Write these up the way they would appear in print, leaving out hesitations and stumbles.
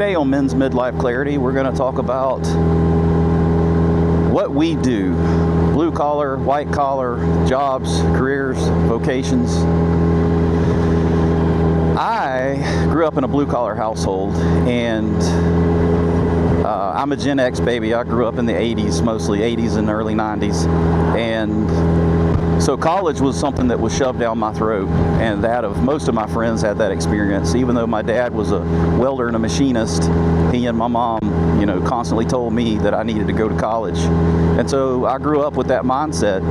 Today on Men's Midlife Clarity, we're going to talk about what we do. Blue collar, white collar, jobs, careers, vocations. I grew up in a blue collar household, and I'm a Gen X baby. I grew up in the 80s, mostly 80s and early 90s. And so college was something that was shoved down my throat, and that of most of my friends had that experience. Even though my dad was a welder and a machinist, he and my mom, constantly told me that I needed to go to college. And so I grew up with that mindset.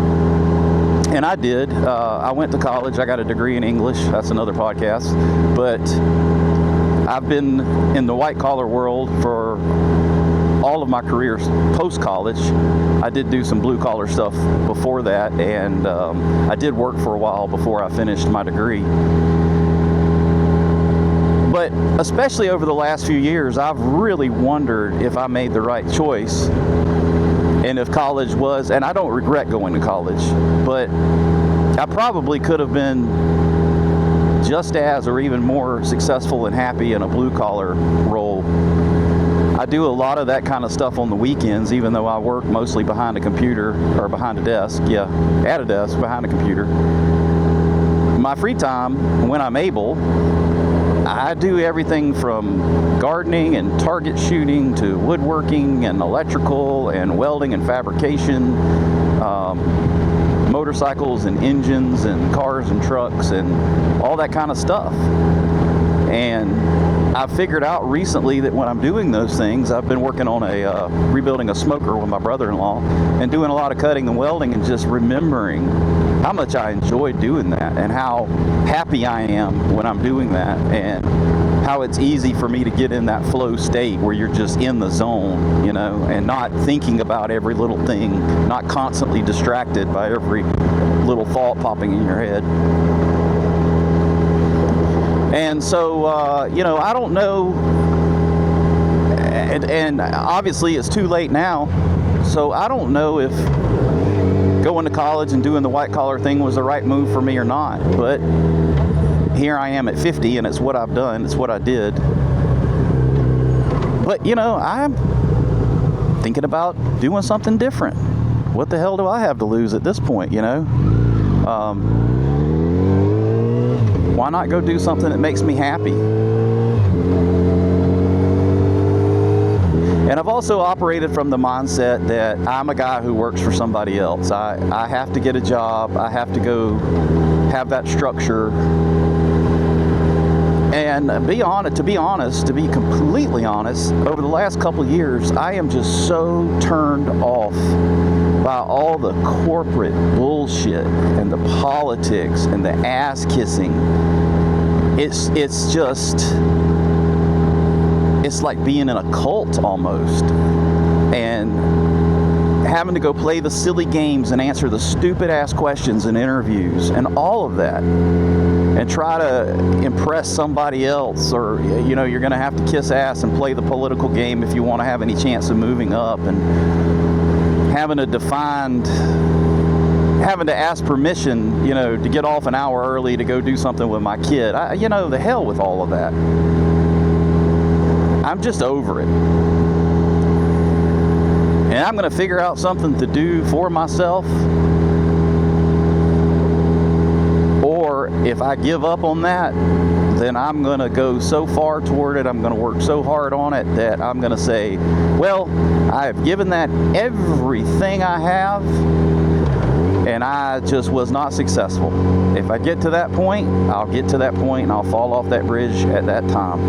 And I did. I went to college. I got a degree in English. That's another podcast. But I've been in the white collar world for all of my career post-college. I did do some blue collar stuff before that, and I did work for a while before I finished my degree. But especially over the last few years, I've really wondered if I made the right choice, and if college was, and I don't regret going to college, but I probably could have been just as or even more successful and happy in a blue collar role. I do a lot of that kind of stuff on the weekends, even though I work mostly behind a computer, or behind a desk, at a desk, behind a computer. My free time, when I'm able, I do everything from gardening and target shooting to woodworking and electrical and welding and fabrication, motorcycles and engines and cars and trucks and all that kind of stuff. And I've figured out recently that when I'm doing those things, I've been working on rebuilding a smoker with my brother-in-law and doing a lot of cutting and welding, and just remembering how much I enjoy doing that and how happy I am when I'm doing that, and how it's easy for me to get in that flow state where you're just in the zone, and not thinking about every little thing, not constantly distracted by every little thought popping in your head. And so, I don't know, and obviously it's too late now, so I don't know if going to college and doing the white collar thing was the right move for me or not, but here I am at 50, and it's what I've done, it's what I did. But, I'm thinking about doing something different. What the hell do I have to lose at this point, Why not go do something that makes me happy? And I've also operated from the mindset that I'm a guy who works for somebody else. I have to get a job. I have to go have that structure. And to be completely honest, over the last couple of years, I am just so turned off by all the corporate bullshit and the politics and the ass kissing. It's like being in a cult almost, and having to go play the silly games and answer the stupid ass questions in interviews and all of that, and try to impress somebody else, or you're going to have to kiss ass and play the political game if you want to have any chance of moving up, and having to ask permission, to get off an hour early to go do something with my kid. The hell with all of that. I'm just over it. And I'm going to figure out something to do for myself. Or if I give up on that, then I'm going to go so far toward it, I'm going to work so hard on it, that I'm going to say, well, I have given that everything I have, and I just was not successful. If I get to that point, I'll get to that point, and I'll fall off that bridge at that time.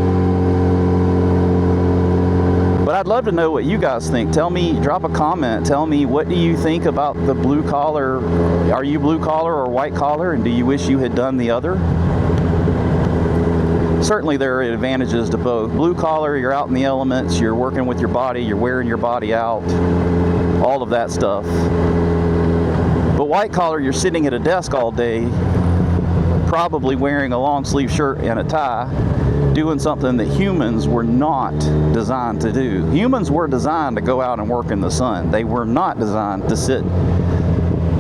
But I'd love to know what you guys think. Tell me, drop a comment. Tell me, what do you think about the blue collar? Are you blue collar or white collar? And do you wish you had done the other? Certainly there are advantages to both. Blue collar, you're out in the elements, you're working with your body, you're wearing your body out, all of that stuff. But white collar, you're sitting at a desk all day, probably wearing a long sleeve shirt and a tie, doing something that humans were not designed to do. Humans were designed to go out and work in the sun. They were not designed to sit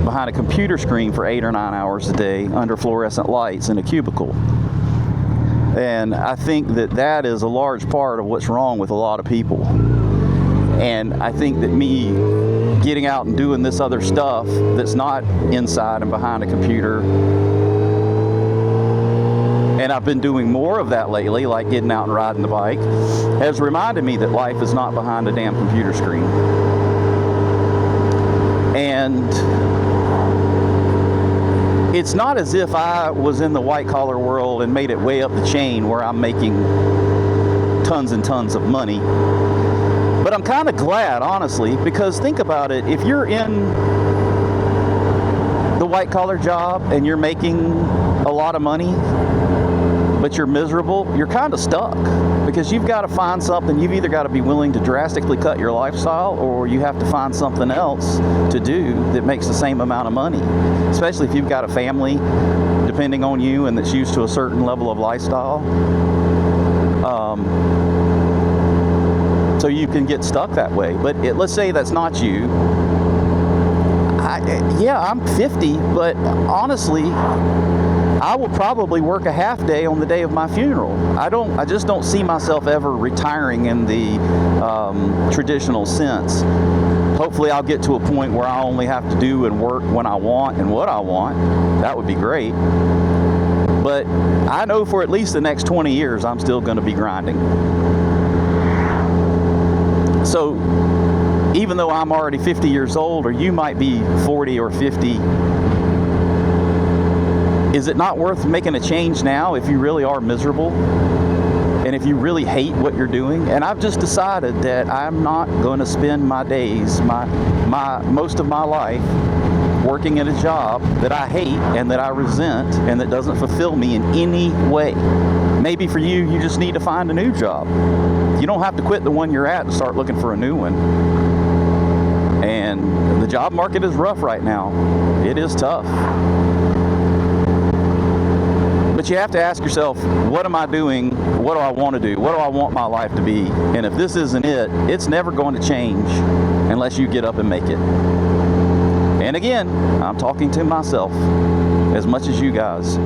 behind a computer screen for 8 or 9 hours a day under fluorescent lights in a cubicle. And I think that that is a large part of what's wrong with a lot of people. And I think that me getting out and doing this other stuff that's not inside and behind a computer, and I've been doing more of that lately, like getting out and riding the bike, has reminded me that life is not behind a damn computer screen. And it's not as if I was in the white collar world and made it way up the chain where I'm making tons and tons of money. But I'm kind of glad, honestly, because think about it. If you're in the white collar job and you're making a lot of money, but you're miserable, you're kind of stuck, because you've got to find something. You've either got to be willing to drastically cut your lifestyle, or you have to find something else to do that makes the same amount of money, especially if you've got a family depending on you and that's used to a certain level of lifestyle. So you can get stuck that way. But let's say that's not you. I'm 50, but honestly, I will probably work a half day on the day of my funeral. I just don't see myself ever retiring in the traditional sense. Hopefully I'll get to a point where I only have to do and work when I want and what I want. That would be great. But I know for at least the next 20 years, I'm still going to be grinding. So even though I'm already 50 years old, or you might be 40 or 50, is it not worth making a change now if you really are miserable and if you really hate what you're doing? And I've just decided that I'm not going to spend my days, most of my life, working at a job that I hate and that I resent and that doesn't fulfill me in any way. Maybe for you, you just need to find a new job. You don't have to quit the one you're at and start looking for a new one. And the job market is rough right now. It is tough. But you have to ask yourself, what am I doing? What do I want to do? What do I want my life to be? And if this isn't it, it's never going to change unless you get up and make it. And again, I'm talking to myself as much as you guys.